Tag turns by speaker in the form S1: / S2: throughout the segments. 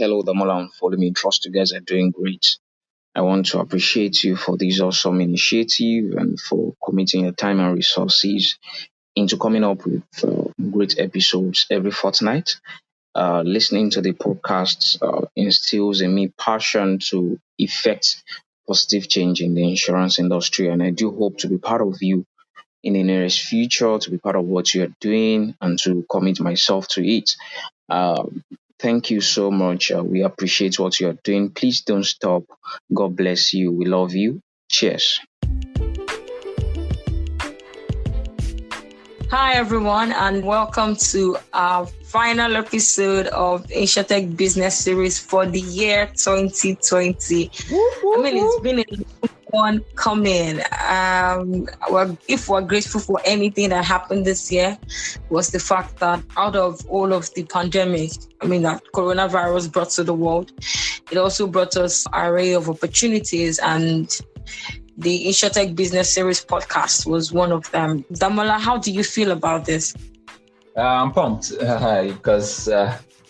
S1: Hello, Damola, and follow me. Trust you guys are doing great. I want to appreciate you for this awesome initiative and for committing your time and resources into coming up with great episodes every fortnight. Listening to the podcasts instills in me passion to effect positive change in the insurance industry, and I do hope to be part of you in the nearest future, to be part of what you're doing, and to commit myself to it. Um, Thank you so much. We appreciate what you're doing. Please don't stop. God bless you. We love you. Cheers.
S2: Hi, everyone, and welcome to our final episode of Insurtech Business Series for the year 2020. It's been a long one coming. If we're grateful for anything that happened this year, was the fact that out of all of the pandemic, that coronavirus brought to the world, it also brought us an array of opportunities, and the Insurtech Business Series podcast was one of them. Damola, how do you feel about this?
S3: I'm pumped because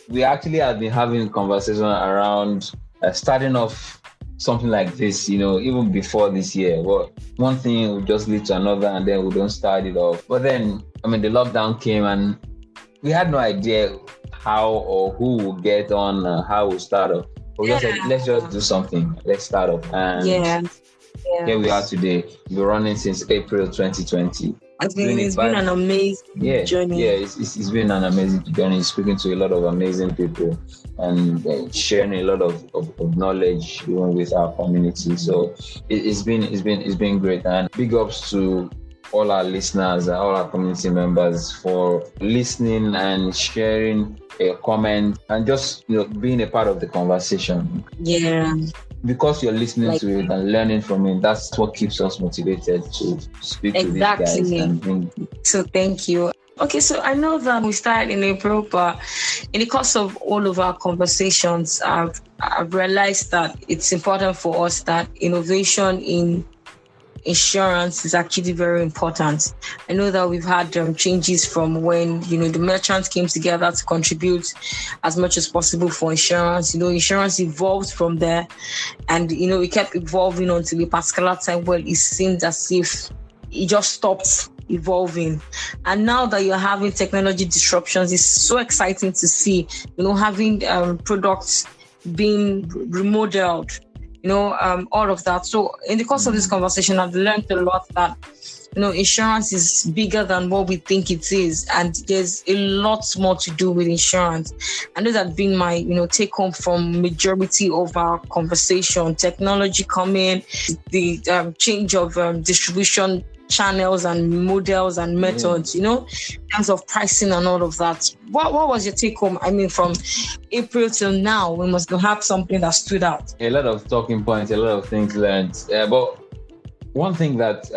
S3: we actually have been having a conversation around starting off something like this, even before this year. Well, one thing will just lead to another and then we don't start it off. But then, the lockdown came and we had no idea how or who will get on, how we'll start off. But we just said, let's just do something. Let's start off. And here we are today. We're running since April 2020.
S2: It's been an amazing journey.
S3: Yeah, it's been an amazing journey. Speaking to a lot of amazing people and sharing a lot of knowledge even with our community. So it's been great. And big ups to all our listeners, all our community members for listening and sharing a comment and just being a part of the conversation.
S2: Yeah.
S3: Because you're listening to it and learning from it, that's what keeps us motivated to speak to these guys.
S2: So thank you. Okay, so I know that we started in April, but in the course of all of our conversations, I've realized that it's important for us that innovation in insurance is actually very important. I know that we've had changes from when, the merchants came together to contribute as much as possible for insurance. Insurance evolved from there and, it kept evolving until a particular time where it seemed as if it just stopped evolving. And now that you're having technology disruptions, it's so exciting to see, having products being remodeled, all of that. So in the course of this conversation, I've learned a lot that, insurance is bigger than what we think it is. And there's a lot more to do with insurance. I know that being my, take home from majority of our conversation, technology coming, the change of distribution channels and models and methods, in terms of pricing and all of that. What was your take home? From April till now, we must have something that stood out.
S3: A lot of talking points, a lot of things learned. But one thing that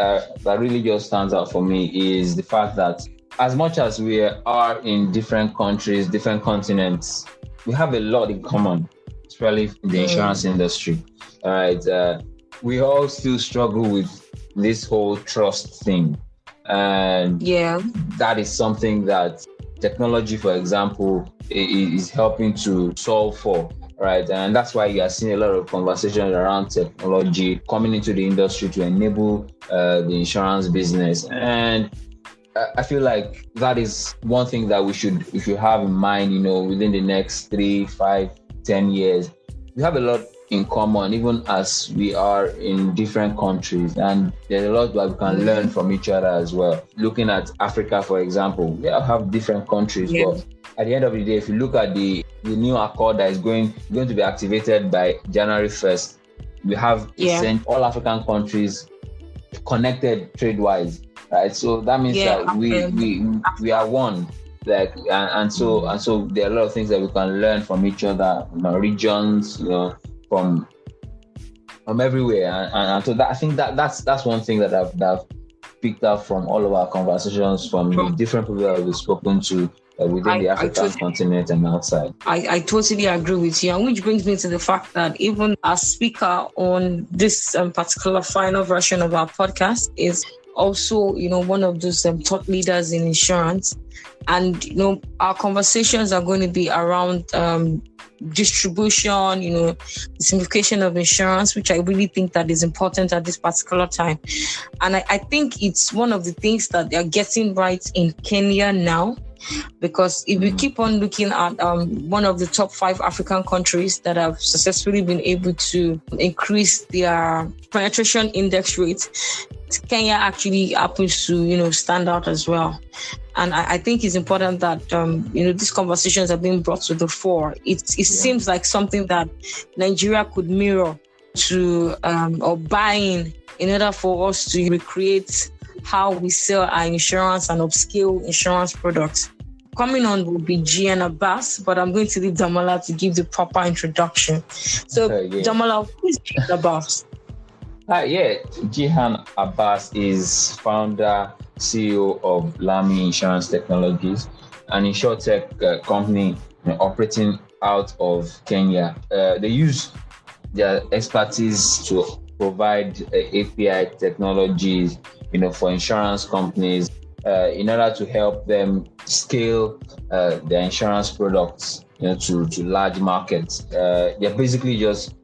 S3: really just stands out for me is the fact that as much as we are in different countries, different continents, we have a lot in common, especially in the insurance industry. All right. We all still struggle with this whole trust thing. And that is something that technology, for example, is helping to solve for, right? And that's why you are seeing a lot of conversations around technology coming into the industry to enable the insurance business. And I feel like that is one thing that we should have in mind, within the next 3, 5, 10 years. We have a lot in common, even as we are in different countries, and there's a lot that we can learn from each other as well. Looking at Africa, for example, we all have different countries, but at the end of the day, if you look at the new accord that is going to be activated by January 1st, we have all African countries connected trade-wise, right? So that means that we are one. And so there are a lot of things that we can learn from each other, regions, from everywhere, and so that I think that's one thing that I've picked up from all of our conversations from the different people that we've spoken to within the African continent and outside.
S2: I totally agree with you, and which brings me to the fact that even as speaker on this particular final version of our podcast is also, one of those thought leaders in insurance. And, our conversations are going to be around distribution, the simplification of insurance, which I really think that is important at this particular time. And I think it's one of the things that they're getting right in Kenya now. Because if we keep on looking at one of the top 5 African countries that have successfully been able to increase their penetration index rate, Kenya actually happens to, stand out as well. And I think it's important that, these conversations are being brought to the fore. It seems like something that Nigeria could mirror to or buy in order for us to recreate how we sell our insurance and upscale insurance products. Coming on will be Jihan Abbas, but I'm going to leave Damola to give the proper introduction. So, Damola, who is Jihan Abbas?
S3: Jihan Abbas is founder, CEO of Lami Insurance Technologies, an insurtech company operating out of Kenya. They use their expertise to provide API technologies, for insurance companies in order to help them scale their insurance products, to large markets. They're basically just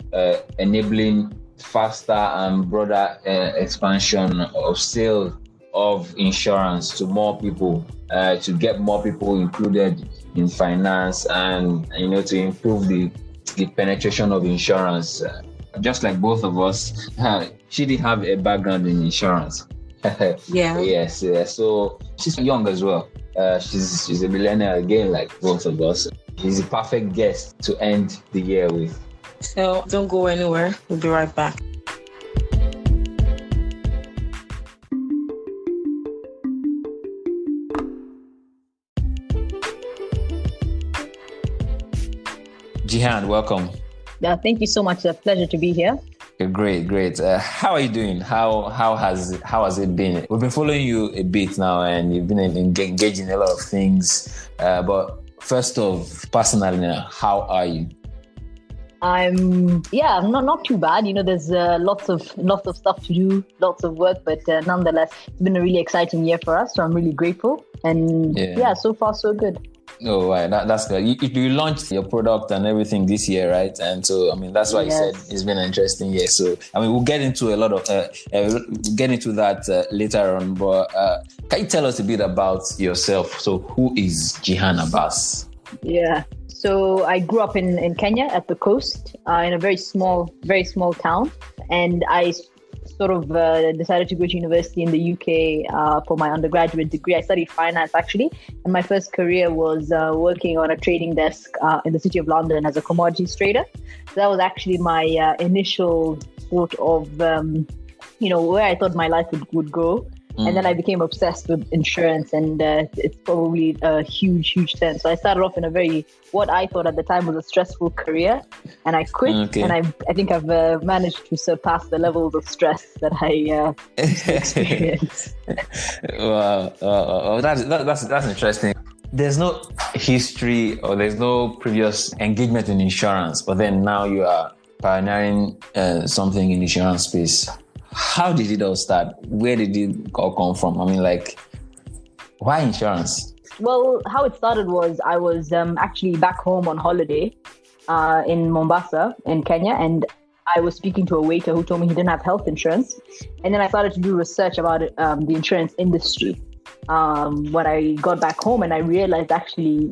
S3: enabling faster and broader expansion of sale of insurance to more people, to get more people included in finance and, to improve the penetration of insurance. Just like both of us, she did have a background in insurance. Yes. So she's young as well. She's a millennial again, like both of us. She's a perfect guest to end the year with.
S2: So don't go anywhere. We'll be right back.
S3: Jihan, welcome.
S4: Thank you so much. It's a pleasure to be here.
S3: Great. How are you doing? How has it been? We've been following you a bit now, and you've been engaged in a lot of things. But first off, personally, how are you?
S4: I'm not too bad. There's lots of stuff to do, lots of work, but nonetheless, it's been a really exciting year for us. So I'm really grateful, and so far so good.
S3: Oh, right. That's good. You launched your product and everything this year, right? And so, that's why you said it's been an interesting year. So, we'll get into a lot of, get into that later on. But can you tell us a bit about yourself? So, who is Jihan Abbas?
S4: Yeah. So, I grew up in Kenya at the coast, in a very small town. And I sort of decided to go to university in the UK for my undergraduate degree. I studied finance, actually. And my first career was working on a trading desk in the city of London as a commodities trader. So that was actually my initial sort of, where I thought my life would go. And then I became obsessed with insurance, and it's probably a huge turn. So I started off in a what I thought at the time was a stressful career, and I quit. Okay. And I think I've managed to surpass the levels of stress that I experienced.
S3: Wow, that's interesting. There's no history or there's no previous engagement in insurance, but then now you are pioneering something in the insurance space. How did it all start? Where did it all come from? Why insurance?
S4: Well, how it started was I was actually back home on holiday in Mombasa in Kenya, and I was speaking to a waiter who told me he didn't have health insurance. And then I started to do research about the insurance industry when I got back home, and I realized actually,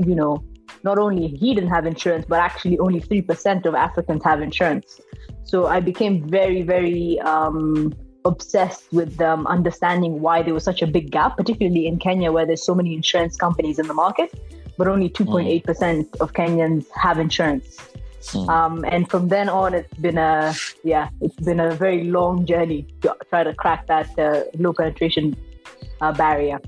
S4: not only he didn't have insurance, but actually only 3% of Africans have insurance. So I became very, very obsessed with understanding why there was such a big gap, particularly in Kenya, where there's so many insurance companies in the market, but only 2.8% of Kenyans have insurance. And from then on, it's been a very long journey to try to crack that low penetration barrier.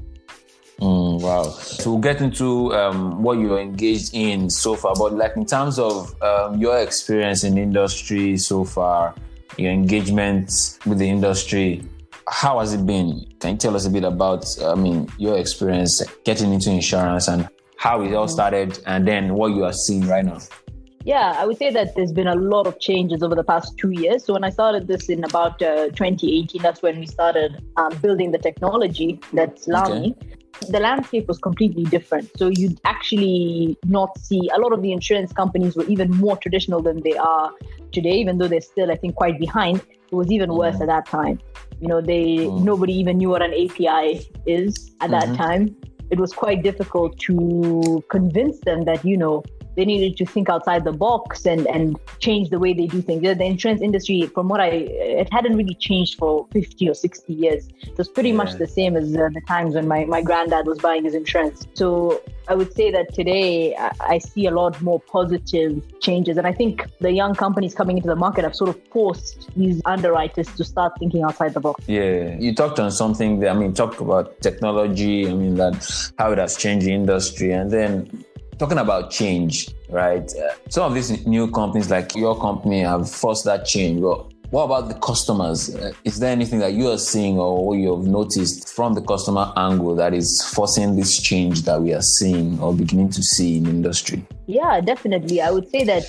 S3: Wow. So we'll get into what you're engaged in so far, but in terms of your experience in the industry so far, your engagement with the industry, how has it been? Can you tell us a bit about, your experience getting into insurance and how it all started, and then what you are seeing right now?
S4: Yeah, I would say that there's been a lot of changes over the past 2 years. So when I started this in about 2018, that's when we started building the technology that's Lami. Okay. The landscape was completely different. So you'd actually not see a lot of the insurance companies were even more traditional than they are today, even though they're still, I think, quite behind. It was even worse at that time. Nobody even knew what an API is at that time. It was quite difficult to convince them that, they needed to think outside the box and change the way they do things. The insurance industry, it hadn't really changed for 50 or 60 years. It was pretty much the same as the times when my granddad was buying his insurance. So I would say that today I see a lot more positive changes. And I think the young companies coming into the market have sort of forced these underwriters to start thinking outside the box.
S3: Yeah, you talked on something that, talk about technology, that how it has changed the industry. And then talking about change, right? Some of these new companies like your company have forced that change. But what about the customers? Is there anything that you are seeing or you have noticed from the customer angle that is forcing this change that we are seeing or beginning to see in the industry?
S4: Yeah, definitely. I would say that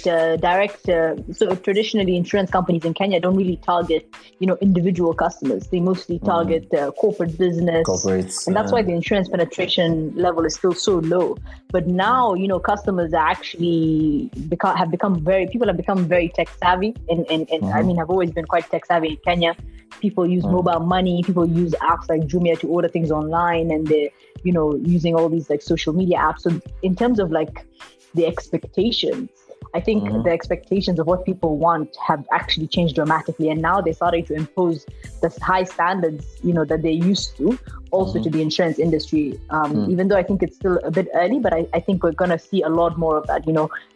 S4: so traditionally insurance companies in Kenya don't really target, individual customers. They mostly target corporate business.
S3: Corporates.
S4: And that's why the insurance penetration level is still so low. But now, customers are actually have become very tech savvy. And have always been quite tech savvy in Kenya. People use mobile money. People use apps like Jumia to order things online, and they're, using all these like social media apps. So in terms of like the expectations, I think the expectations of what people want have actually changed dramatically. And now they're starting to impose the high standards, that they used to also to the insurance industry. Even though I think it's still a bit early, but I think we're going to see a lot more of that,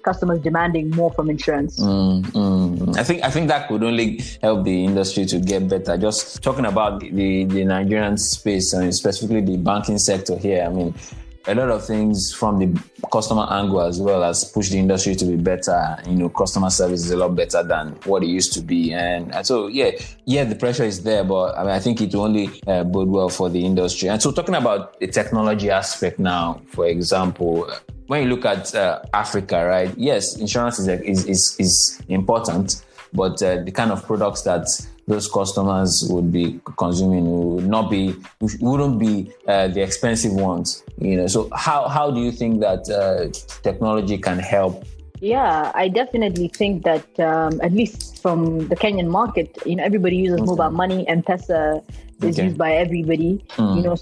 S4: customers demanding more from insurance.
S3: I think that could only help the industry to get better. Just talking about the Nigerian space, and specifically the banking sector here, a lot of things from the customer angle as well has pushed the industry to be better. Customer service is a lot better than what it used to be. And so, the pressure is there, but I think it will only bode well for the industry. And so talking about the technology aspect now, for example, when you look at Africa, right? Yes, insurance is important, but the kind of products that those customers would be consuming wouldn't be the expensive ones. So how do you think that technology can help?
S4: Yeah, I definitely think that at least from the Kenyan market, everybody uses mobile money. M-Pesa is used by everybody.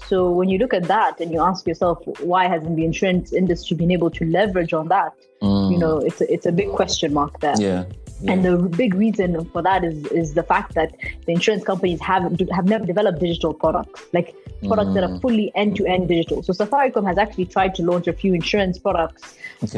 S4: So when you look at that and you ask yourself, why hasn't the insurance industry been able to leverage on that? It's a big question mark there.
S3: Yeah.
S4: And the big reason for that is the fact that the insurance companies have never developed digital products, like products that are fully end-to-end digital. So Safaricom has actually tried to launch a few insurance products, but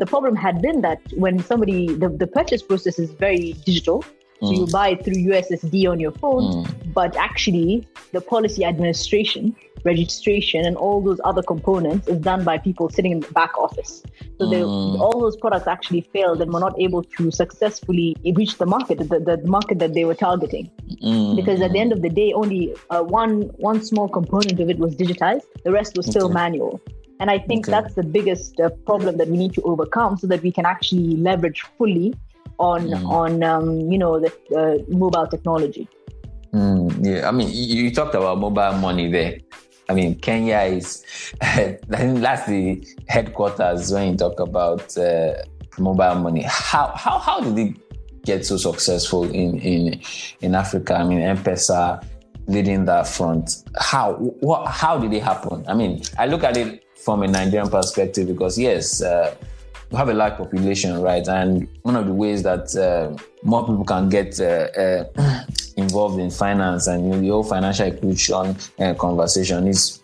S4: the problem had been that when the purchase process is very digital, so you buy it through USSD on your phone, but actually the policy administration, registration, and all those other components is done by people sitting in the back office. So all those products actually failed and were not able to successfully reach the market, the market that they were targeting. Because at the end of the day, only one small component of it was digitized. The rest was still manual. And I think that's the biggest problem that we need to overcome so that we can actually leverage fully on the mobile technology.
S3: You talked about mobile money there. Kenya is, I think that's the headquarters when you talk about mobile money. How did it get so successful in Africa? M-Pesa leading that front. How did it happen? I look at it from a Nigerian perspective because yes, we have a large population, right? And one of the ways that more people can get involved in finance and the whole financial inclusion conversation is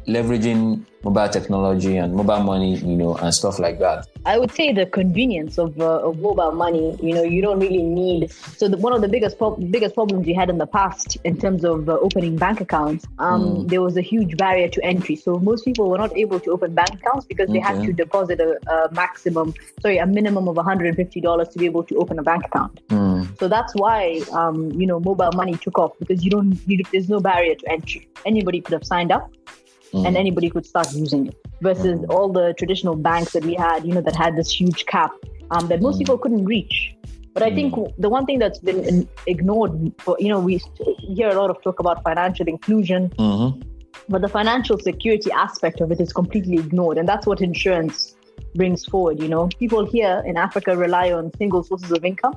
S3: leveraging mobile technology and mobile money, and stuff like that.
S4: I would say the convenience of mobile money, you don't really need. So one of the biggest problems we had in the past in terms of opening bank accounts, there was a huge barrier to entry. So most people were not able to open bank accounts because they had to deposit a minimum of $150 to be able to open a bank account. So that's why, mobile money took off because there's no barrier to entry. Anybody could have signed up and anybody could start using it. versus all the traditional banks that we had, that had this huge cap that most people couldn't reach. But I think the one thing that's been ignored, we hear a lot of talk about financial inclusion, but the financial security aspect of it is completely ignored. And that's what insurance brings forward. People here in Africa rely on single sources of income.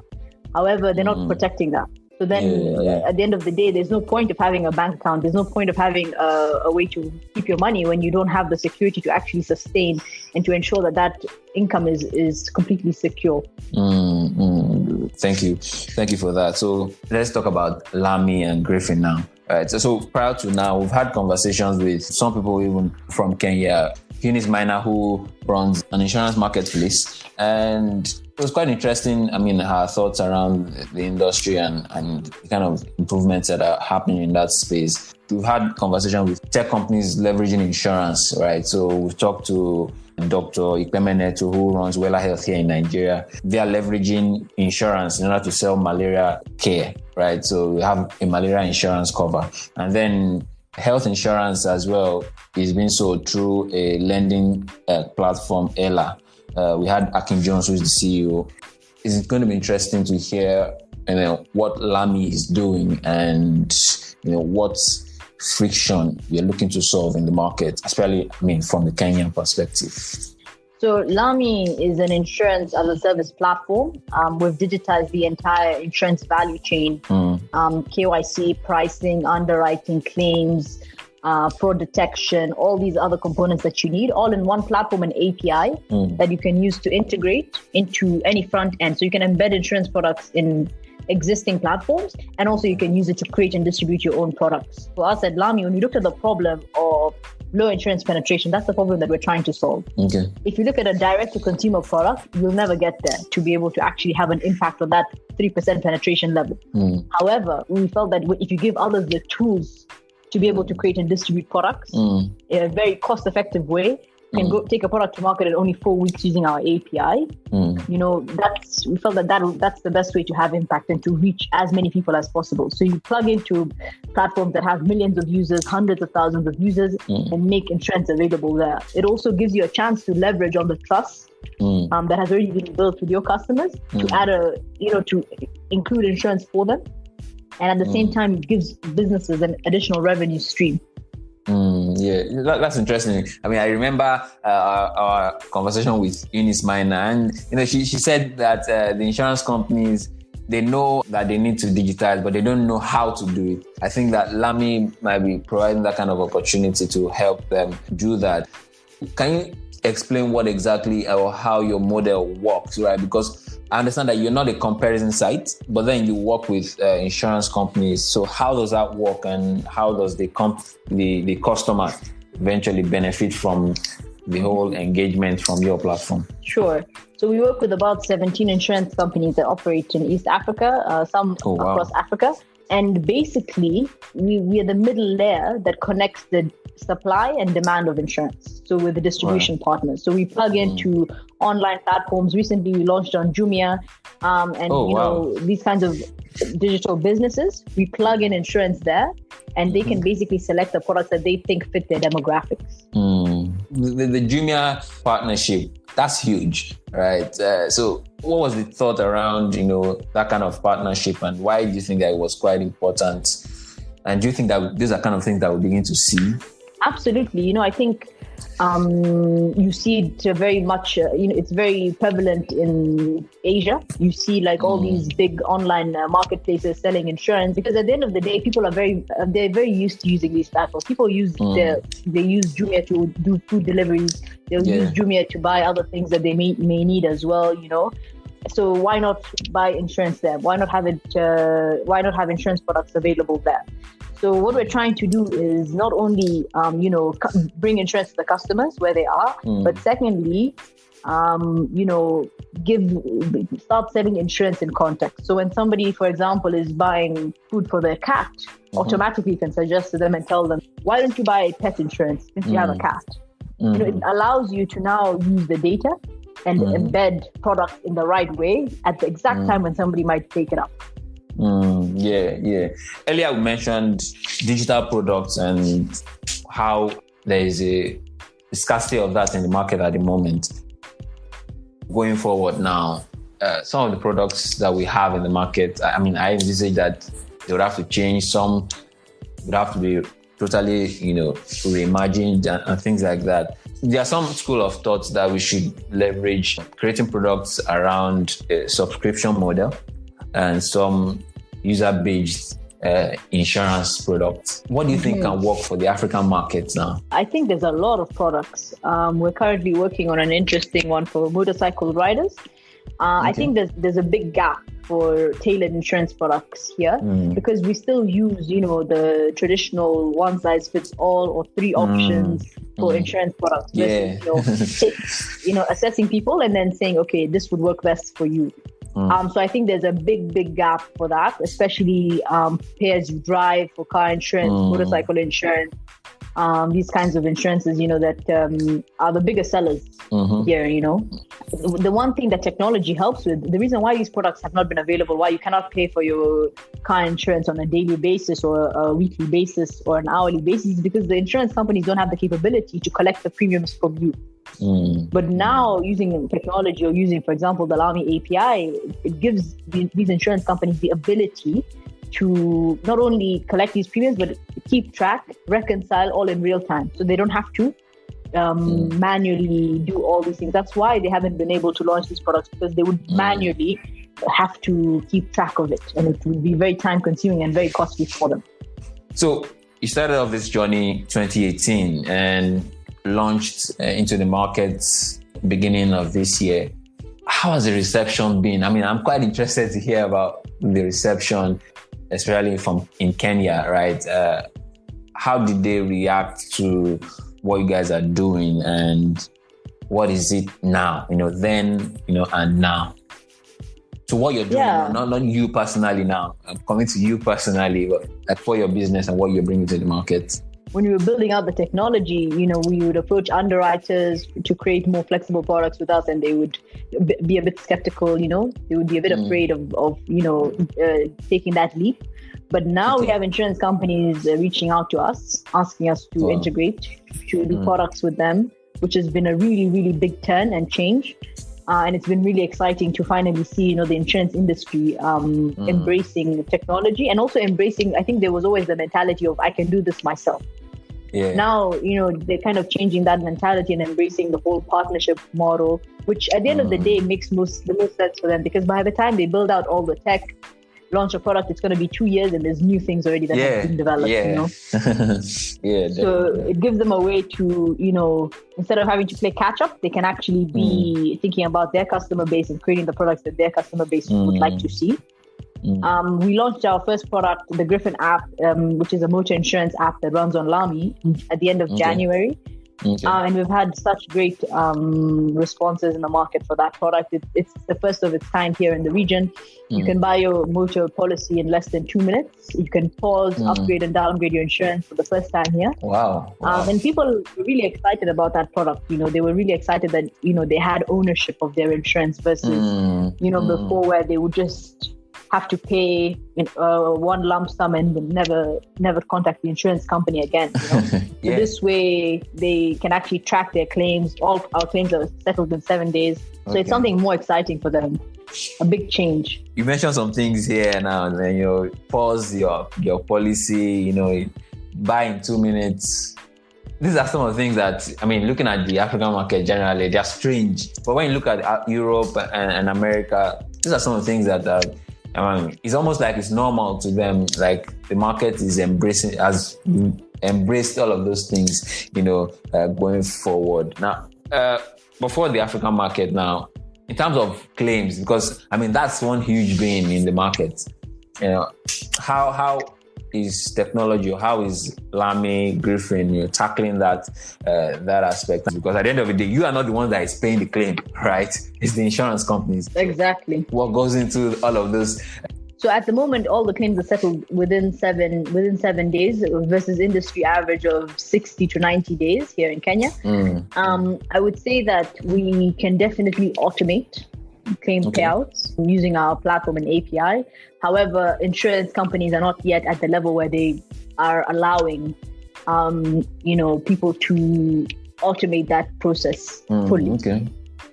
S4: However, they're not protecting that. So then at the end of the day, there's no point of having a bank account. There's no point of having a way to keep your money when you don't have the security to actually sustain and to ensure that income is completely secure.
S3: Thank you for that. So let's talk about Lami and Griffin now. All right. So prior to now, we've had conversations with some people even from Kenya. Eunice Minor, who runs an insurance marketplace, and it was quite interesting. I mean, her thoughts around the industry and the kind of improvements that are happening in that space. We've had conversations with tech companies leveraging insurance, right? So we've talked to Dr. Ikpemenetu, who runs Wella Health here in Nigeria. They are leveraging insurance in order to sell malaria care, right? So we have a malaria insurance cover. And then health insurance as well is being sold through a lending platform, Ella. We had Akin Jones, who's the CEO. It's going to be interesting to hear what Lami is doing and what friction we're looking to solve in the market, especially from the Kenyan perspective.
S4: So Lami is an insurance as a service platform. We've digitized the entire insurance value chain, KYC, pricing, underwriting, claims, fraud detection, all these other components that you need, all in one platform and API that you can use to integrate into any front end. So you can embed insurance products in existing platforms, and also you can use it to create and distribute your own products. For us at Lami, when we looked at the problem of low insurance penetration, that's the problem that we're trying to solve.
S3: Okay.
S4: If you look at a direct-to-consumer product, you'll never get there to be able to actually have an impact on that 3% penetration level. However, we felt that if you give others the tools to be able to create and distribute products in a very cost-effective way, can go take a product to market in only 4 weeks using our API. We felt that's the best way to have impact and to reach as many people as possible. So you plug into platforms that have millions of users, hundreds of thousands of users, and make insurance available there. It also gives you a chance to leverage on the trust that has already been built with your customers to add to include insurance for them. And at the same time, it gives businesses an additional revenue stream.
S3: That's interesting. I mean, I remember our conversation with Eunice Minor, and she said that the insurance companies, they know that they need to digitize, but they don't know how to do it. I think that Lami might be providing that kind of opportunity to help them do that. Can you explain what exactly or how your model works, right? Because I understand that you're not a comparison site, but then you work with insurance companies. So how does that work, and how does the customer eventually benefit from the whole engagement from your platform?
S4: Sure. So we work with about 17 insurance companies that operate in East Africa, some across Africa. And basically, we are the middle layer that connects the supply and demand of insurance. So we're the distribution partners. So we plug into online platforms. Recently, we launched on Jumia, these kinds of digital businesses. We plug in insurance there, and they can basically select the products that they think fit their demographics.
S3: The Jumia partnership, that's huge, right? So what was the thought around, that kind of partnership, and why do you think that it was quite important? And do you think that these are kind of things that we'll begin to see? Absolutely.
S4: I think you see it very much, it's very prevalent in Asia. You see all these big online marketplaces selling insurance, because at the end of the day, people are they're very used to using these platforms. People use they use Jumia to do food deliveries. They'll use Jumia to buy other things that they may need as well, So why not buy insurance there? Why not have have insurance products available there? So what we're trying to do is not only, bring insurance to the customers where they are, but secondly, start selling insurance in context. So when somebody, for example, is buying food for their cat, automatically you can suggest to them and tell them, why don't you buy pet insurance since you have a cat? It allows you to now use the data and embed products in the right way at the exact time when somebody might take it up.
S3: Earlier we mentioned digital products and how there is a scarcity of that in the market at the moment. Going forward now, some of the products that we have in the market, I envisage that they would have to change. Some would have to be totally, reimagined and things like that. There are some school of thoughts that we should leverage creating products around a subscription model and some user-based insurance products. What do you think can work for the African market now?
S4: I think there's a lot of products. We're currently working on an interesting one for motorcycle riders. I think there's a big gap for tailored insurance products here because we still use, the traditional one size fits all or three options for insurance products. Versus, assessing people and then saying, okay, this would work best for you. So I think there's a big gap for that, especially pay as you drive for car insurance, motorcycle insurance, these kinds of insurances, that are the biggest sellers here, The one thing that technology helps with, the reason why these products have not been available, why you cannot pay for your car insurance on a daily basis or a weekly basis or an hourly basis is because the insurance companies don't have the capability to collect the premiums from you. But now using technology or using, for example, the Lami API, it gives these insurance companies the ability to not only collect these premiums, but keep track, reconcile all in real time. So they don't have to manually do all these things. That's why they haven't been able to launch these products, because they would manually have to keep track of it. And it would be very time consuming and very costly for them.
S3: So you started off this journey 2018 and launched into the markets beginning of this year. How has the reception been? I'm quite interested to hear about the reception, especially in Kenya, right? How did they react to what you guys are doing, and what is it now? Then, and now. To what you're doing, not you personally now. I'm coming to you personally, but like for your business and what you're bringing to the market.
S4: When we were building out the technology, we would approach underwriters to create more flexible products with us, and they would be a bit skeptical, they would be a bit afraid of taking that leap. But now we have insurance companies reaching out to us, asking us to integrate, to do products with them, which has been a really, really big turn and change. And it's been really exciting to finally see, the insurance industry embracing technology and also embracing, I think there was always the mentality of, I can do this myself. Yeah. Now, they're kind of changing that mentality and embracing the whole partnership model, which at the end of the day makes the most sense for them, because by the time they build out all the tech, launch a product, it's going to be 2 years and there's new things already that have been developed, So it gives them a way to, instead of having to play catch up, they can actually be thinking about their customer base and creating the products that their customer base would like to see. We launched our first product, the Griffin app, which is a motor insurance app that runs on Lami at the end of January. And we've had such great responses in the market for that product. It's the first of its kind here in the region. You can buy your motor policy in less than 2 minutes. You can pause, upgrade and downgrade your insurance for the first time here.
S3: Wow.
S4: And people were really excited about that product. They were really excited that, they had ownership of their insurance versus, before where they would just have to pay one lump sum and never contact the insurance company again. So this way they can actually track their claims. All our claims are settled in 7 days. So it's something more exciting for them. A big change.
S3: You mentioned some things here now, and then pause your policy, buy in 2 minutes. These are some of the things that, looking at the African market generally, they're strange. But when you look at Europe and America, these are some of the things that it's almost like it's normal to them. Like the market is embraced all of those things, going forward. Now, before the African market now, in terms of claims, because that's one huge gain in the market. How is technology, or how is Lami Griffin tackling that aspect? Because at the end of the day, you are not the one that is paying the claim, right? It's the insurance companies.
S4: Exactly.
S3: What goes into all of those?
S4: So at the moment, all the claims are settled within 7 days versus industry average of 60 to 90 days here in Kenya. I would say that we can definitely automate claim payouts using our platform and API. However, insurance companies are not yet at the level where they are allowing, people to automate that process fully.
S3: Okay.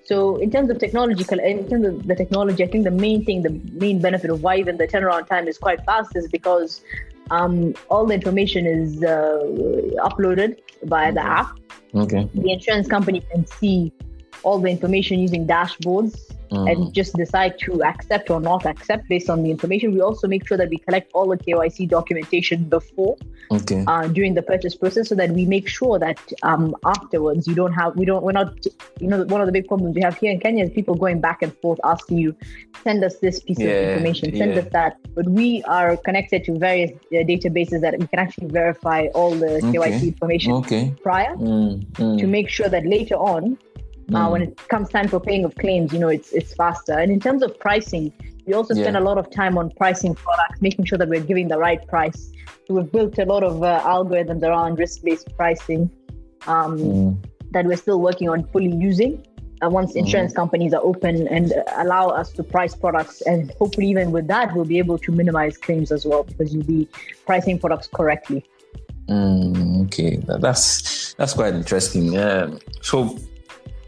S4: So in terms of technology, I think the main benefit of why even the turnaround time is quite fast is because all the information is uploaded via the app.
S3: Okay.
S4: The insurance company can see all the information using dashboards and just decide to accept or not accept based on the information. We also make sure that we collect all the KYC documentation before during the purchase process, so that we make sure that afterwards we're not, one of the big problems we have here in Kenya is people going back and forth asking you, send us this piece of information, send us that. But we are connected to various databases that we can actually verify all the KYC information prior to make sure that later on, when it comes time for paying of claims, it's faster. And in terms of pricing, we also spend a lot of time on pricing products, making sure that we're giving the right price. So we've built a lot of algorithms around risk-based pricing that we're still working on fully using. Once insurance companies are open and allow us to price products, and hopefully even with that, we'll be able to minimize claims as well, because you'll be pricing products correctly.
S3: Okay, that's quite interesting. So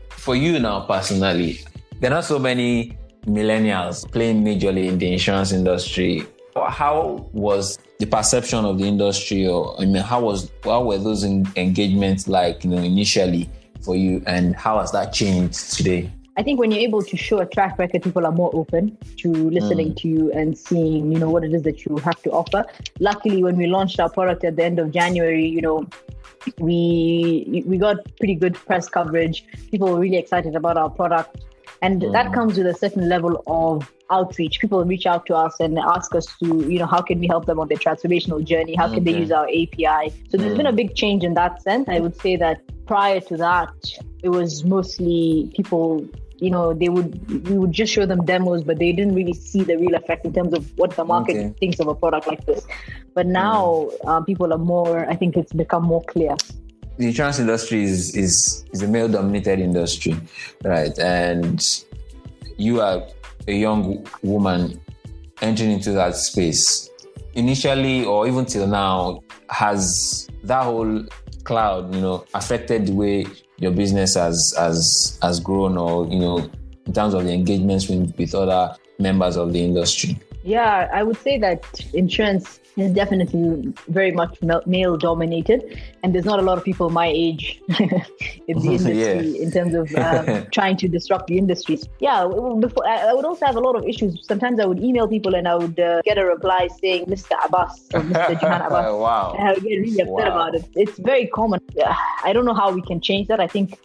S3: for you now personally, there are so many millennials playing majorly in the insurance industry. How was the perception of the industry, or how were those engagements like, initially for you, and how has that changed today?
S4: I think when you're able to show a track record, people are more open to listening to you and seeing, what it is that you have to offer. Luckily, when we launched our product at the end of January, we got pretty good press coverage. People were really excited about our product. And that comes with a certain level of outreach. People reach out to us and ask us to, how can we help them on their transformational journey? How can they use our API? So there's been a big change in that sense. I would say that prior to that, it was mostly people, we would just show them demos, but they didn't really see the real effect in terms of what the market thinks of a product like this. But now people are more, I think it's become more clear.
S3: The insurance industry is a male-dominated industry, right? And you are a young woman entering into that space. Initially, or even till now, has that whole cloud, affected the way your business has grown, or, in terms of the engagements with other members of the industry?
S4: Yeah, I would say that insurance is definitely very much male dominated, and there's not a lot of people my age in the industry in terms of trying to disrupt the industries. Yeah, before, I would also have a lot of issues. Sometimes I would email people and I would get a reply saying Mr. Abbas or Mr. Jihan Abbas.
S3: Wow.
S4: And I would get really upset about it. It's very common. I don't know how we can change that. I think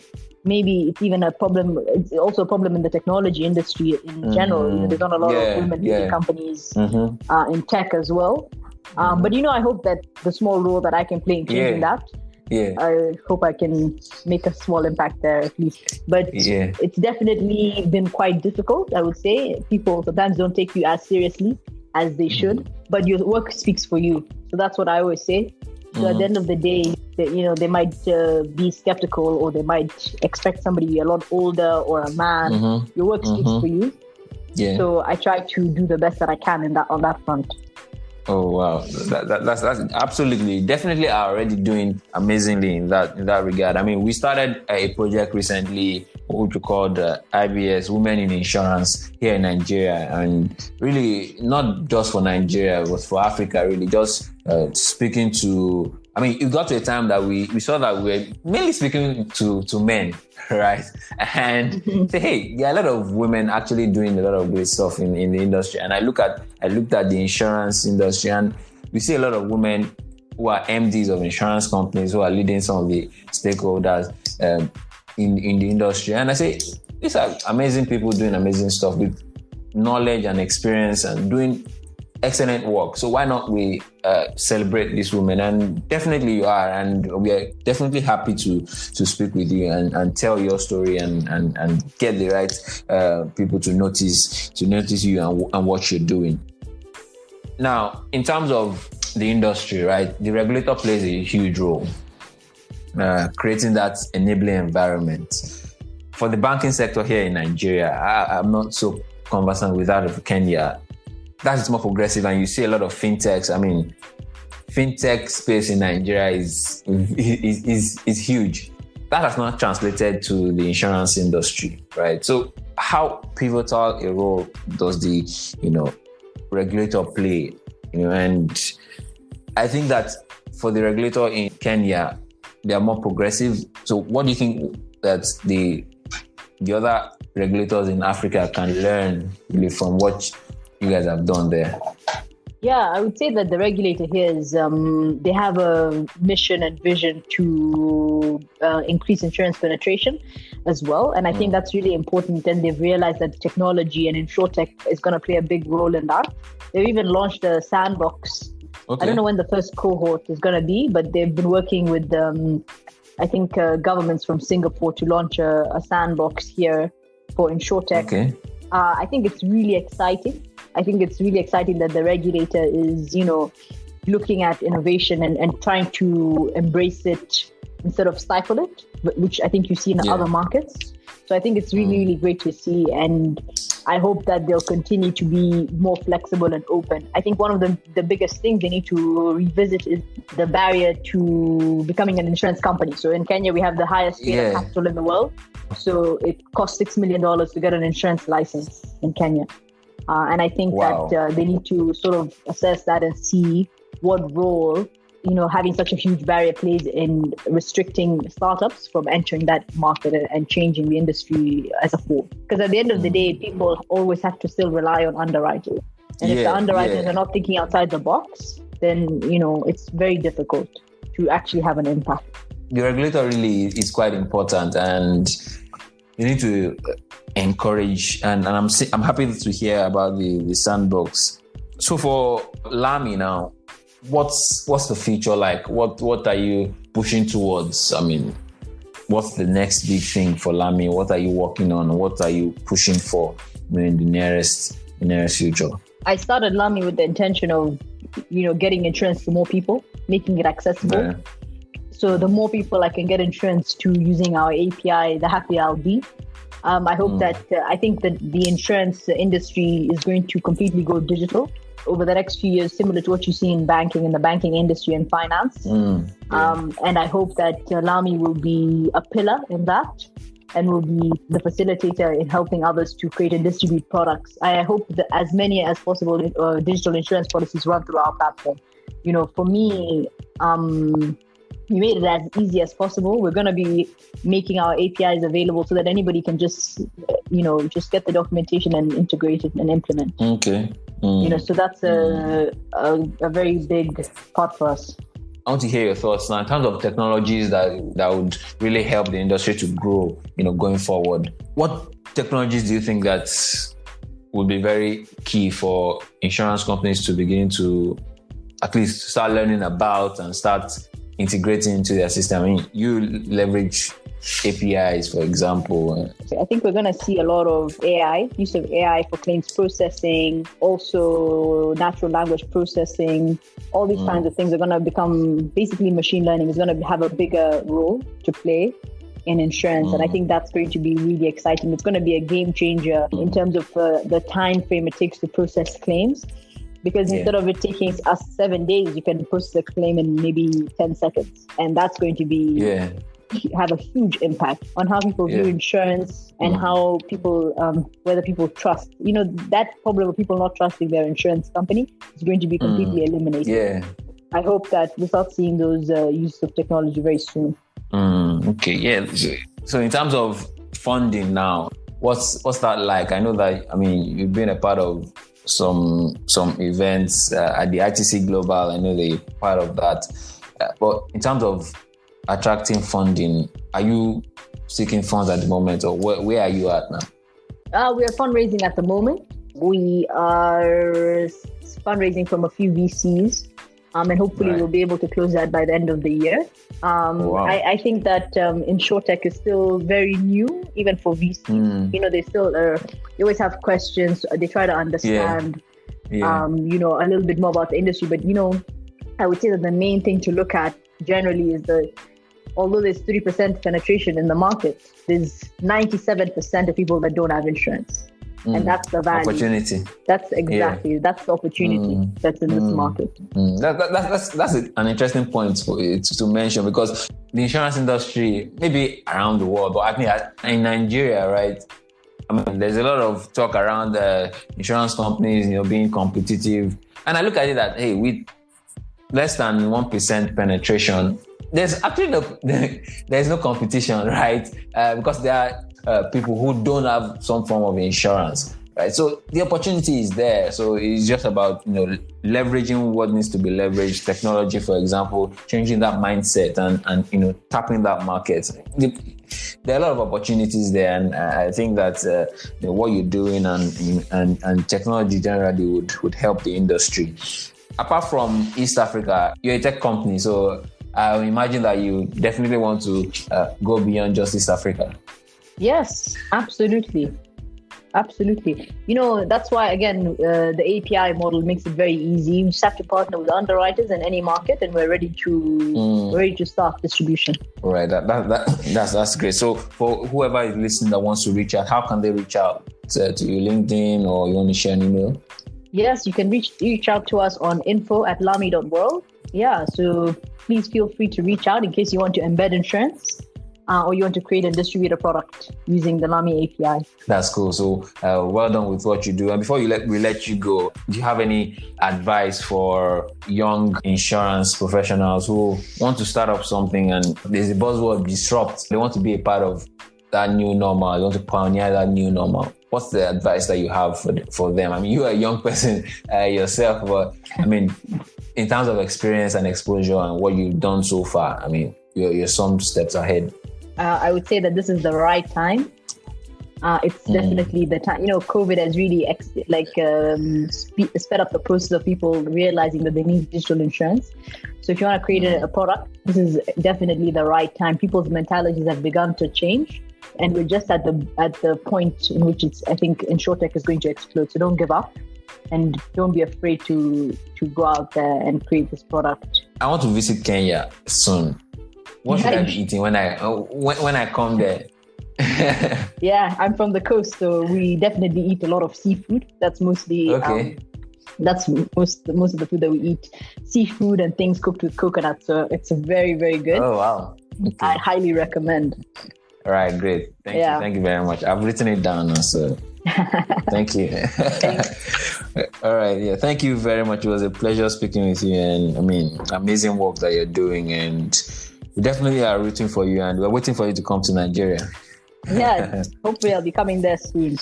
S4: maybe it's even a problem. It's also a problem in the technology industry in general. There's not a lot of women leading companies in tech as well. But I hope that the small role that I can play in changing that, I hope I can make a small impact there at least. But it's definitely been quite difficult, I would say. People sometimes don't take you as seriously as they should, but your work speaks for you. So that's what I always say. So at the end of the day, they might be skeptical, or they might expect somebody a lot older or a man. Your work speaks for you. Yeah. So I try to do the best that I can on that front.
S3: Oh wow, that's absolutely, definitely are already doing amazingly in that regard. I mean, we started a project recently which we called IBS, Women in Insurance, here in Nigeria, and really not just for Nigeria but for Africa. Really, just speaking to. I mean, it got to a time that we saw that we're mainly speaking to men, right? And say, hey, there are a lot of women actually doing a lot of great stuff in the industry. And I looked at the insurance industry, and we see a lot of women who are MDs of insurance companies, who are leading some of the stakeholders in the industry. And I say, these are amazing people doing amazing stuff with knowledge and experience and doing excellent work. So why not we celebrate these women? And definitely you are, and we are definitely happy to speak with you and tell your story and get the right people to notice you and what you're doing. Now, in terms of the industry, right, the regulator plays a huge role creating that enabling environment for the banking sector here in Nigeria. I'm not so conversant with that of Kenya. That is more progressive, and you see a lot of fintechs. I mean, fintech space in Nigeria is huge. that has not translated to the insurance industry, right? So how pivotal a role does the, regulator play? And I think that for the regulator in Kenya, they are more progressive. So what do you think that the other regulators in Africa can learn really from what you guys have done there?
S4: Yeah, I would say that the regulator here is, they have a mission and vision to increase insurance penetration as well. And I think that's really important. And they've realized that technology and insurtech is going to play a big role in that. They've even launched a sandbox. Okay. I don't know when the first cohort is going to be, but they've been working with, I think, governments from Singapore to launch a sandbox here for insurtech.
S3: Okay.
S4: I think it's really exciting. I think it's really exciting that the regulator is, looking at innovation and trying to embrace it instead of stifle it, which I think you see in other markets. So I think it's really, really great to see. And I hope that they'll continue to be more flexible and open. I think one of the biggest things they need to revisit is the barrier to becoming an insurance company. So in Kenya, we have the highest rate of capital in the world. So it costs $6 million to get an insurance license in Kenya. And I think that they need to sort of assess that and see what role, having such a huge barrier plays in restricting startups from entering that market and changing the industry as a whole. Because at the end of the day, people always have to still rely on underwriters. And if the underwriters are not thinking outside the box, then, it's very difficult to actually have an impact.
S3: The regulator really is quite important, and you need to encourage, and I'm happy to hear about the sandbox. So for Lami now, what's the future like? What are you pushing towards? I mean, what's the next big thing for Lami? What are you working on? What are you pushing for in the nearest future? I
S4: started Lami with the intention of, getting insurance to more people, making it accessible. Yeah. So the more people I can get insurance to using our API, the happier I'll be. I hope that, I think that the insurance industry is going to completely go digital over the next few years, similar to what you see in banking, in the banking industry and finance. And I hope that Lami will be a pillar in that and will be the facilitator in helping others to create and distribute products. I hope that as many as possible digital insurance policies run through our platform. For me, we made it as easy as possible. We're going to be making our APIs available so that anybody can just get the documentation and integrate it and implement.
S3: Okay.
S4: So that's a very big part for us.
S3: I want to hear your thoughts now in terms of technologies that would really help the industry to grow, going forward. What technologies do you think that would be very key for insurance companies to begin to at least start learning about and start integrating into their system? I mean, you leverage APIs, for example.
S4: I think we're going to see a lot of use of AI for claims processing, also natural language processing. All these kinds of things are going to become, basically machine learning is going to have a bigger role to play in insurance. And I think that's going to be really exciting. It's going to be a game changer in terms of the time frame it takes to process claims. Because instead of it taking us 7 days, you can process a claim in maybe 10 seconds. And that's going to be have a huge impact on how people view insurance and how people, whether people trust. That problem of people not trusting their insurance company is going to be completely eliminated. Yeah. I hope that we start seeing those use of technology very soon.
S3: Okay, yeah. So in terms of funding now, what's that like? I know that, you've been a part of some events at the ITC Global. I know they're part of that. But in terms of attracting funding, are you seeking funds at the moment, or where are you at now?
S4: We are fundraising at the moment. We are fundraising from a few VCs, and hopefully we'll be able to close that by the end of the year. I think that insurtech is still very new, even for VCs. They still they always have questions. They try to understand, a little bit more about the industry. But I would say that the main thing to look at generally is although there's 3% penetration in the market, there's 97% of people that don't have insurance. And that's the value.
S3: Opportunity.
S4: That's exactly, that's the opportunity that's in this market.
S3: That's an interesting point to mention, because the insurance industry, maybe around the world, but I think in Nigeria, right? I mean, there's a lot of talk around insurance companies, being competitive. And I look at it that, hey, with less than 1% penetration, there's actually there's no competition, right? Because there are people who don't have some form of insurance, right? So the opportunity is there. So it's just about, leveraging what needs to be leveraged, technology, for example, changing that mindset and tapping that market. There are a lot of opportunities there, and I think that what you're doing and technology generally would help the industry. Apart from East Africa, you're a tech company, so I imagine that you definitely want to go beyond just East Africa.
S4: Yes, absolutely. Absolutely. That's why, again, the API model makes it very easy. You just have to partner with underwriters in any market, and we're ready to start distribution.
S3: Right. That's great. So for whoever is listening that wants to reach out, how can they reach out to you? LinkedIn, or you want to share an email?
S4: Yes, you can reach out to us on info@lami.world. Yeah, so please feel free to reach out in case you want to embed insurance. Or you want to create and distribute a product using the Lami API.
S3: That's cool. So well done with what you do. And before we let you go, do you have any advice for young insurance professionals who want to start up something, and there's a buzzword, disrupt? They want to be a part of that new normal. They want to pioneer that new normal. What's the advice that you have for them? I mean, you are a young person yourself, but I mean, in terms of experience and exposure and what you've done so far, I mean, you're some steps ahead.
S4: I would say that this is the right time. It's definitely the time. COVID has really sped up the process of people realizing that they need digital insurance. So if you want to create a product, this is definitely the right time. People's mentalities have begun to change, and we're just at the point in which I think InsurTech is going to explode. So don't give up, and don't be afraid to go out there and create this product.
S3: I want to visit Kenya soon. What should I be eating when I come there?
S4: Yeah, I'm from the coast, so we definitely eat a lot of seafood. That's mostly that's most of the food that we eat. Seafood and things cooked with coconut. So it's very, very good.
S3: Oh wow!
S4: Okay. I highly recommend.
S3: All right, great. Thank you very much. I've written it down, so thank you. All right, yeah. Thank you very much. It was a pleasure speaking with you, and I mean, amazing work that you're doing, and we definitely are rooting for you, and we're waiting for you to come to Nigeria.
S4: Yeah, hopefully I'll be coming there soon.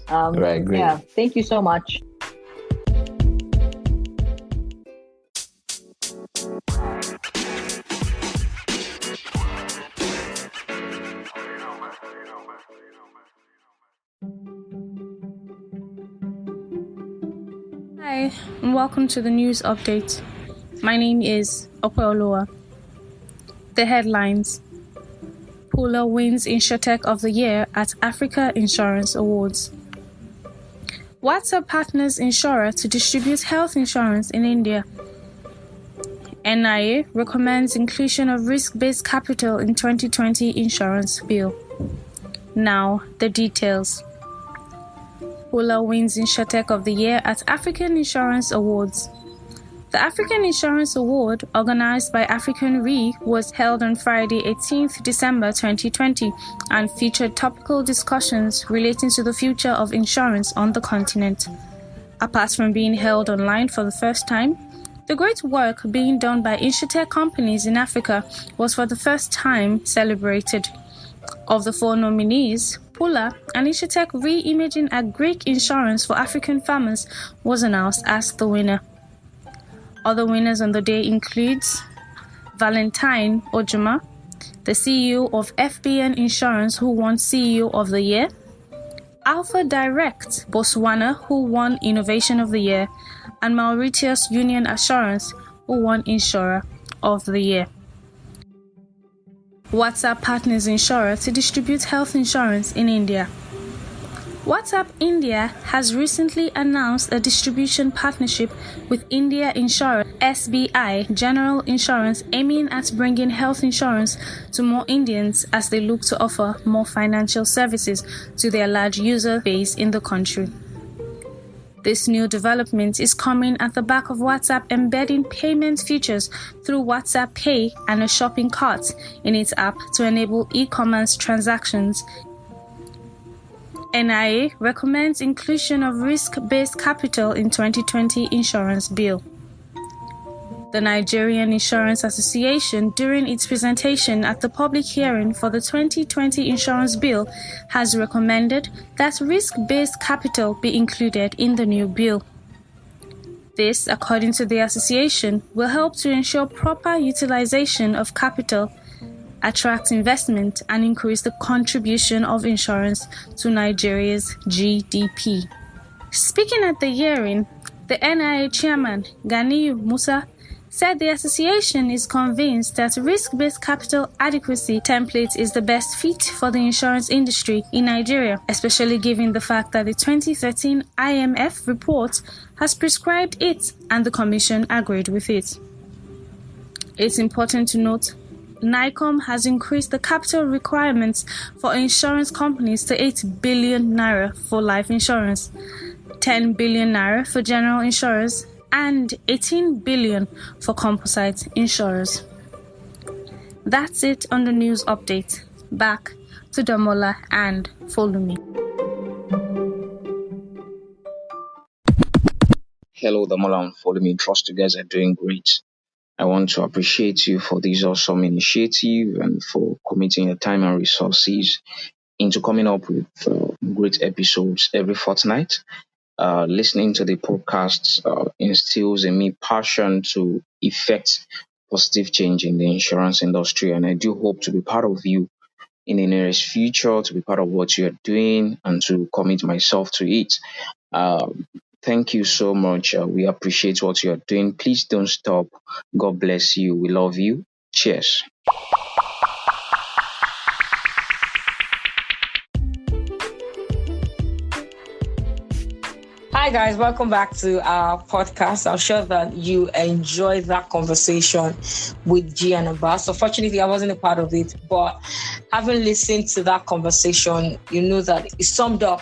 S3: Right, great.
S4: Yeah, thank you so much.
S5: Hi, and welcome to the news update. My name is Opeoluwa. The headlines: Pula wins InsurTech of the Year at Africa Insurance Awards. WhatsApp partners insurer to distribute health insurance in India. NIA recommends inclusion of risk-based capital in 2020 insurance bill. Now, the details. Pula wins InsurTech of the Year at African Insurance Awards. The African Insurance Award, organized by African Re, was held on Friday, 18th December 2020 and featured topical discussions relating to the future of insurance on the continent. Apart from being held online for the first time, the great work being done by InsurTech companies in Africa was for the first time celebrated. Of the 4 nominees, Pula and InsurTech Re-Imaging Agric Insurance for African Farmers was announced as the winner. Other winners on the day includes Valentine Ojuma, the CEO of FBN Insurance, who won CEO of the Year; Alpha Direct Botswana, who won Innovation of the Year; and Mauritius Union Assurance, who won Insurer of the Year. WhatsApp partners insurer to distribute health insurance in India. WhatsApp India has recently announced a distribution partnership with India Insurer SBI General Insurance, aiming at bringing health insurance to more Indians as they look to offer more financial services to their large user base in the country. This new development is coming at the back of WhatsApp embedding payment features through WhatsApp Pay and a shopping cart in its app to enable e-commerce transactions. NIA recommends inclusion of risk-based capital in 2020 insurance bill. The Nigerian Insurance Association, during its presentation at the public hearing for the 2020 insurance bill, has recommended that risk-based capital be included in the new bill. This, according to the association, will help to ensure proper utilization of capital, attract investment, and increase the contribution of insurance to Nigeria's GDP. Speaking at the hearing, the NIA chairman, Ganiyu Musa, said the association is convinced that risk-based capital adequacy template is the best fit for the insurance industry in Nigeria, especially given the fact that the 2013 IMF report has prescribed it and the Commission agreed with it. It's important to note NICOM has increased the capital requirements for insurance companies to 8 billion naira for life insurance, 10 billion naira for general insurers, and 18 billion for composite insurers. That's it on the news update. Back to Damola and Folumi.
S1: Hello, Damola and Folumi. Trust you guys are doing great. I want to appreciate you for this awesome initiative and for committing your time and resources into coming up with great episodes every fortnight. Listening to the podcasts instills in me passion to effect positive change in the insurance industry, and I do hope to be part of you in the nearest future, to be part of what you're doing and to commit myself to it. Thank you so much. We appreciate what you're doing. Please don't stop. God bless you. We love you. Cheers.
S2: Hi guys, welcome back to our podcast. I'm sure that you enjoyed that conversation with G and Abbas. Unfortunately, I wasn't a part of it, but having listened to that conversation, you know that it summed up,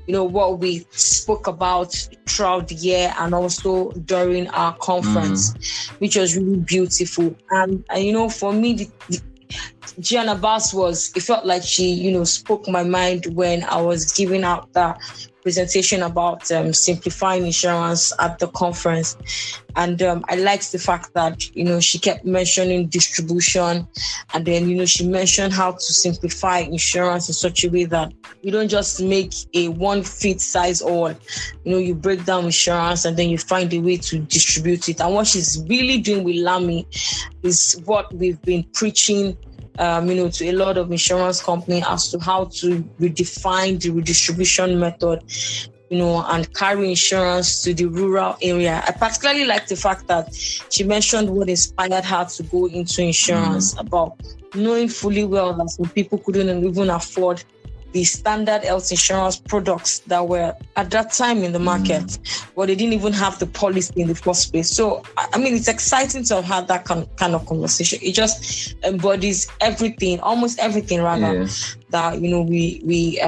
S2: what we spoke about throughout the year and also during our conference, which was really beautiful. And for me, Gianna Bass it felt like she, spoke my mind when I was giving out that presentation about simplifying insurance at the conference. And I liked the fact that, she kept mentioning distribution. And then, she mentioned how to simplify insurance in such a way that you don't just make a one fit size all. You break down insurance and then you find a way to distribute it. And what she's really doing with Lami is what we've been preaching to a lot of insurance companies as to how to redefine the redistribution method, and carry insurance to the rural area. I particularly like the fact that she mentioned what inspired her to go into insurance, about knowing fully well that some people couldn't even afford the standard health insurance products that were at that time in the market, but they didn't even have the policy in the first place. So, it's exciting to have had that kind of conversation. It just embodies everything, almost everything rather, that, we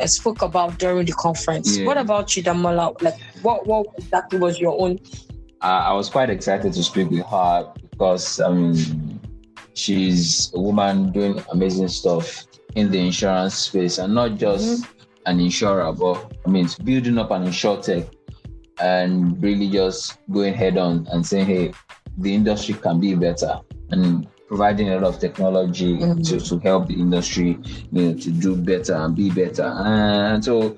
S2: spoke about during the conference. What about you, Damola? Like, what exactly was your own?
S3: I was quite excited to speak with her because, she's a woman doing amazing stuff in the insurance space, and not just an insurer, but it's building up an insurtech and really just going head on and saying, hey, the industry can be better, and providing a lot of technology to help the industry, to do better and be better. And so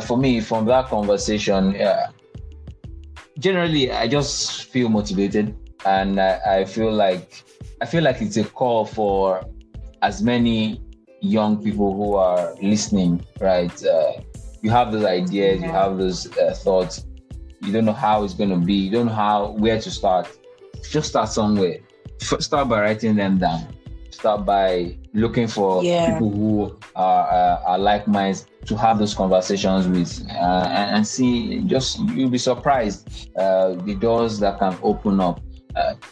S3: for me, from that conversation, generally, I just feel motivated, and I feel like it's a call for as many young people who are listening, right? You have those ideas, you have those thoughts. You don't know how it's going to be. You don't know where to start. Just start somewhere. Start by writing them down. Start by looking for people who are like minds to have those conversations with, and see. You'll be surprised the doors that can open up.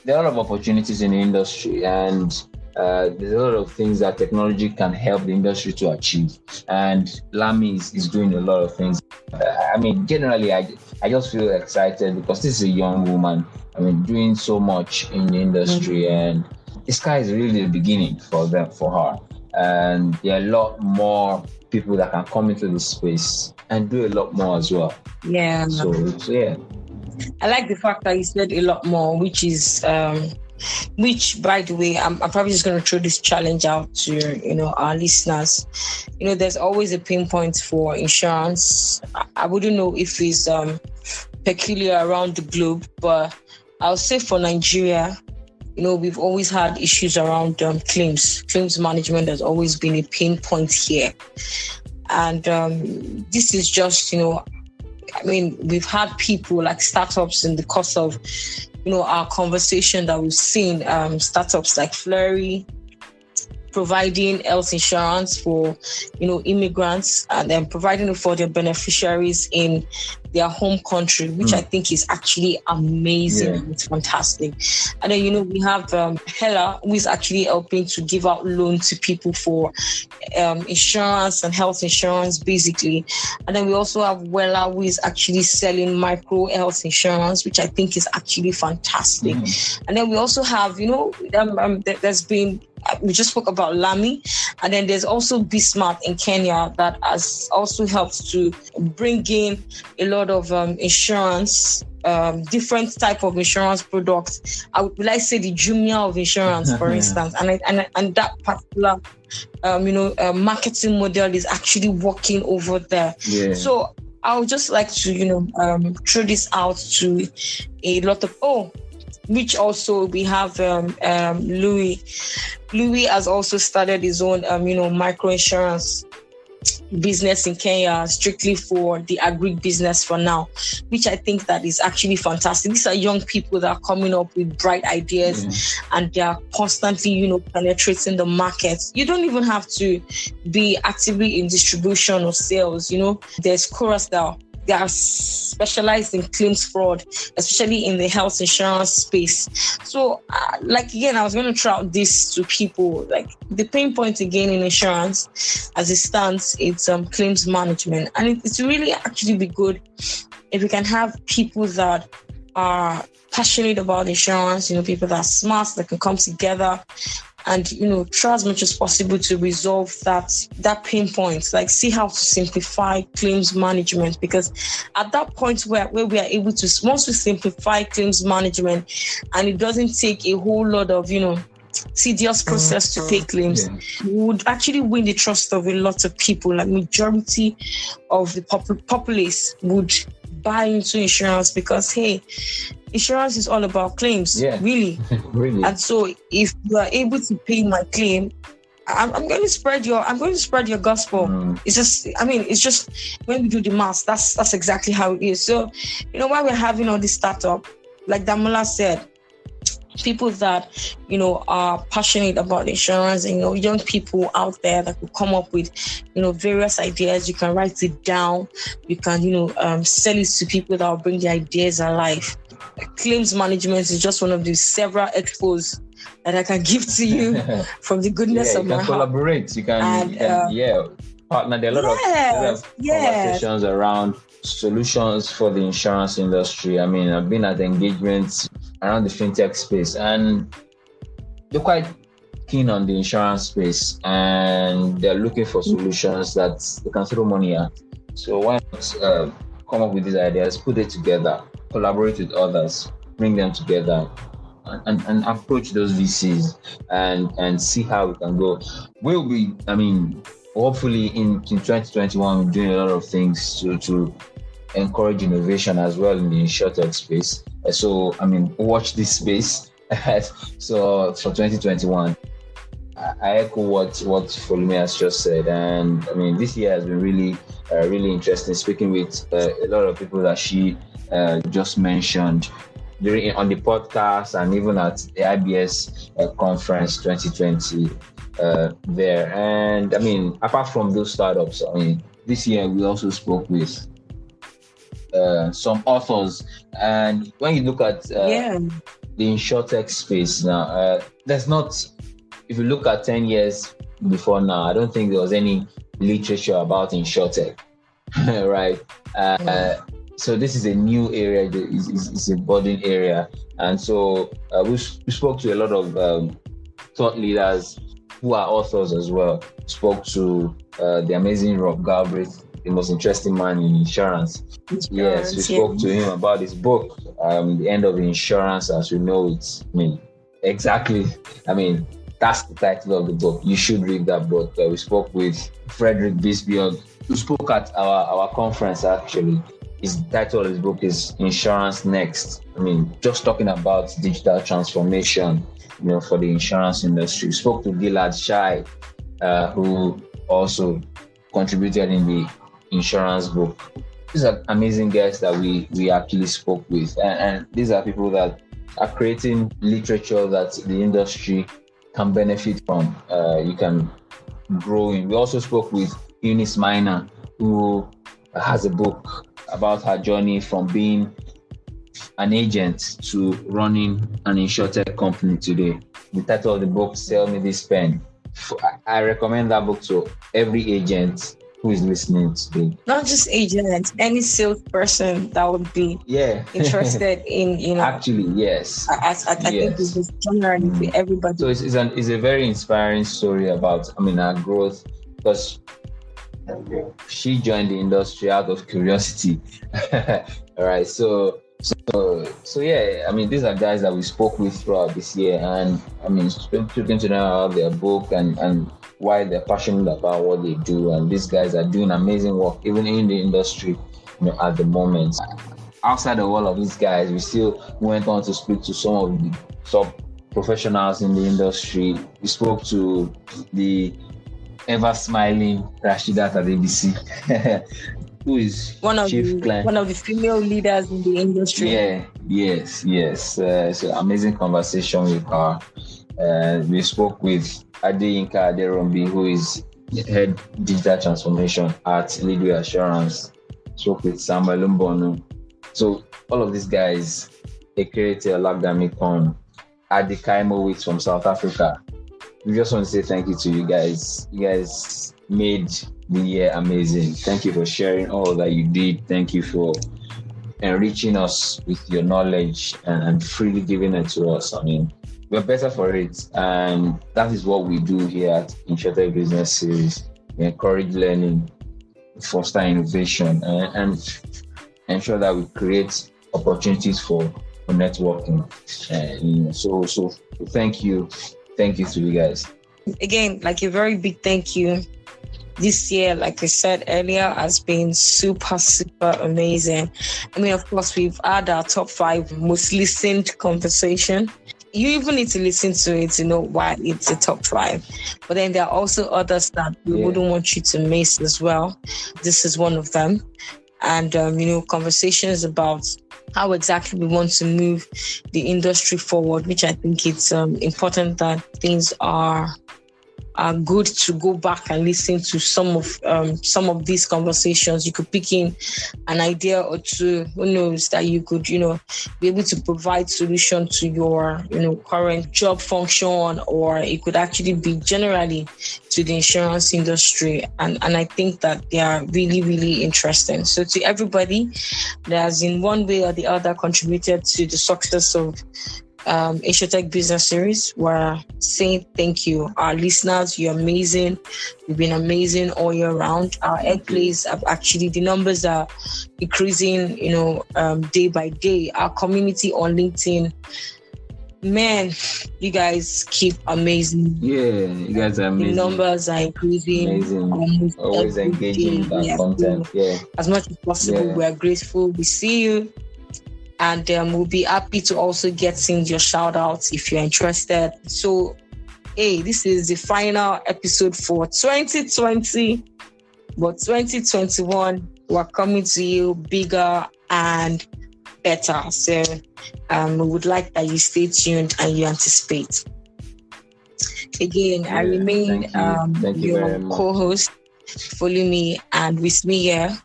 S3: There are a lot of opportunities in the industry, and There's a lot of things that technology can help the industry to achieve, and Lami is doing a lot of things. Generally, I just feel excited because this is a young woman. Doing so much in the industry, and the sky is really the beginning for her. And there are a lot more people that can come into this space and do a lot more as well.
S2: Yeah.
S3: So yeah.
S2: I like the fact that you said a lot more, which is which, by the way, I'm probably just going to throw this challenge out to our listeners. There's always a pain point for insurance. I wouldn't know if it's peculiar around the globe, but I'll say for Nigeria, we've always had issues around claims. Claims management has always been a pain point here. And this is just, we've had people like startups in the course of, our conversation that we've seen, startups like Flurry providing health insurance for, immigrants, and then providing it for their beneficiaries in their home country, which I think is actually amazing.
S3: Yeah.
S2: It's fantastic. And then, we have Hella, who is actually helping to give out loans to people for insurance and health insurance, basically. And then we also have Wella, who is actually selling micro health insurance, which I think is actually fantastic. And then we also have, there's been, we just spoke about Lami, and then there's also Bismart in Kenya that has also helped to bring in a lot of insurance, different type of insurance products. I would like say the Jumia of insurance, for instance, and that particular marketing model is actually working over there. Yeah. So I would just like to throw this out to a lot of which also we have Louis. Louis has also started his own micro insurance business in Kenya, strictly for the agri business for now, which I think that is actually fantastic. These are young people that are coming up with bright ideas, and they are constantly penetrating the market. You don't even have to be actively in distribution or sales. There's Curacao. They are specialized in claims fraud, especially in the health insurance space. So, again, I was going to throw out this to people. Like, the pain point again in insurance, as it stands, it's claims management. And it's really actually be good if we can have people that are passionate about insurance, people that are smart, that can come together and, try as much as possible to resolve that pain point, like see how to simplify claims management. Because at that point where we are able to, once we simplify claims management and it doesn't take a whole lot of, tedious process to pay claims, we would actually win the trust of a lot of people. Like majority of the populace would buy into insurance because, hey, insurance is all about claims, really.
S3: Really.
S2: And so if you are able to pay my claim, I'm going to spread your gospel. It's just when we do the math, that's exactly how it is. So, while we're having all this startup, like Damola said, people that are passionate about insurance, and young people out there that could come up with various ideas. You can write it down, you can sell it to people that will bring the ideas alive. Claims management is just one of the several expos that I can give to you from the goodness of my heart.
S3: You can collaborate, you can partner. There are a lot of conversations around solutions for the insurance industry. I've been at engagements around the fintech space, and they're quite keen on the insurance space, and they're looking for solutions that they can throw money at. So why not come up with these ideas, put it together, collaborate with others, bring them together, and approach those VCs and see how we can go. We'll be, hopefully in 2021, we're doing a lot of things to encourage innovation as well in the insurtech space. So, watch this space. So for 2021, I echo what Folumi has just said. And this year has been really, really interesting, speaking with a lot of people that she just mentioned on the podcast and even at the IBS conference 2020 there. And apart from those startups, this year we also spoke with some authors. And when you look at the insurtech space now, there's not if you look at 10 years before now, I don't think there was any literature about insurtech, right? So this is a new area. It's a budding area, and so we spoke to a lot of thought leaders who are authors as well. Spoke to the amazing Rob Galbraith, the most interesting man in insurance. Yes, we spoke to him about his book, The End of Insurance as We Know It. Exactly. That's the title of the book. You should read that book. We spoke with Frederick Bisbjörn, who spoke at our conference actually. The title of his book is Insurance Next. Just talking about digital transformation, for the insurance industry. We spoke to Gilad Shai, who also contributed in the insurance book. These are amazing guests that we actually spoke with. And these are people that are creating literature that the industry can benefit from. You can grow in. We also spoke with Eunice Minor, who has a book about her journey from being an agent to running an insurtech company today. The title of the book, Sell Me This Pen. I recommend that book to every agent who is listening today.
S2: Not just agents, any salesperson that would be interested in,
S3: Actually, yes.
S2: I think it's just generally for everybody.
S3: So it's a very inspiring story about, our growth, because she joined the industry out of curiosity. All right. So yeah, these are guys that we spoke with throughout this year, and speaking to them about their book and why they're passionate about what they do. And these guys are doing amazing work, even in the industry, at the moment. Outside of all of these guys, we still went on to speak to some of the top professionals in the industry. We spoke to the ever smiling Rashidat Adebisi, who is
S2: one of the female leaders in the industry.
S3: Yes. So amazing conversation with her. We spoke with Adeyinka Aderombi, who is head digital transformation at Leadway Assurance. Spoke with Samuel Mbonu. So all of these guys, Ekerete Olagdamikon, Adi Kaimowitz from South Africa. We just want to say thank you to you guys. You guys made the year amazing. Thank you for sharing all that you did. Thank you for enriching us with your knowledge and freely giving it to us. We're better for it. And that is what we do here at Insurtech Business Series. We encourage learning, foster innovation, and ensure that we create opportunities for networking. So thank you. Thank you to you guys.
S2: Again, a very big thank you. This year, like I said earlier, has been super, super amazing. Of course, we've had our top 5 most listened conversation. You even need to listen to it to know why it's a top 5. But then there are also others that we wouldn't want you to miss as well. This is one of them. And, conversations about how exactly we want to move the industry forward, which I think it's important that things are good to go back and listen to some of these conversations. You could pick in an idea or two, who knows, that you could, be able to provide solution to your, current job function, or it could actually be generally to the insurance industry. And I think that they are really, really interesting. So to everybody that has in one way or the other contributed to the success of Insurtech Business Series, we're saying thank you. Our listeners, you're amazing. You've been amazing all year round. Our egg plays have actually, the numbers are increasing, day by day. Our community on LinkedIn, man, you guys keep amazing.
S3: Yeah, you guys are amazing.
S2: The numbers are increasing.
S3: Amazing. Always engaging with that content. Yeah.
S2: As much as possible, we are grateful. We see you. And we'll be happy to also get in your shout outs if you're interested. So, this is the final episode for 2020. But 2021, we're coming to you bigger and better. So we would like that you stay tuned and you anticipate. Again, I remain your co-host, Follow Me, and with me here,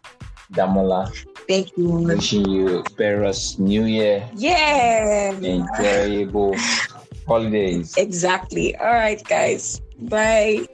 S3: Damola.
S2: Thank you.
S3: Wishing you a prosperous new year.
S2: Yeah.
S3: Enjoyable holidays.
S2: Exactly. All right, guys. Bye.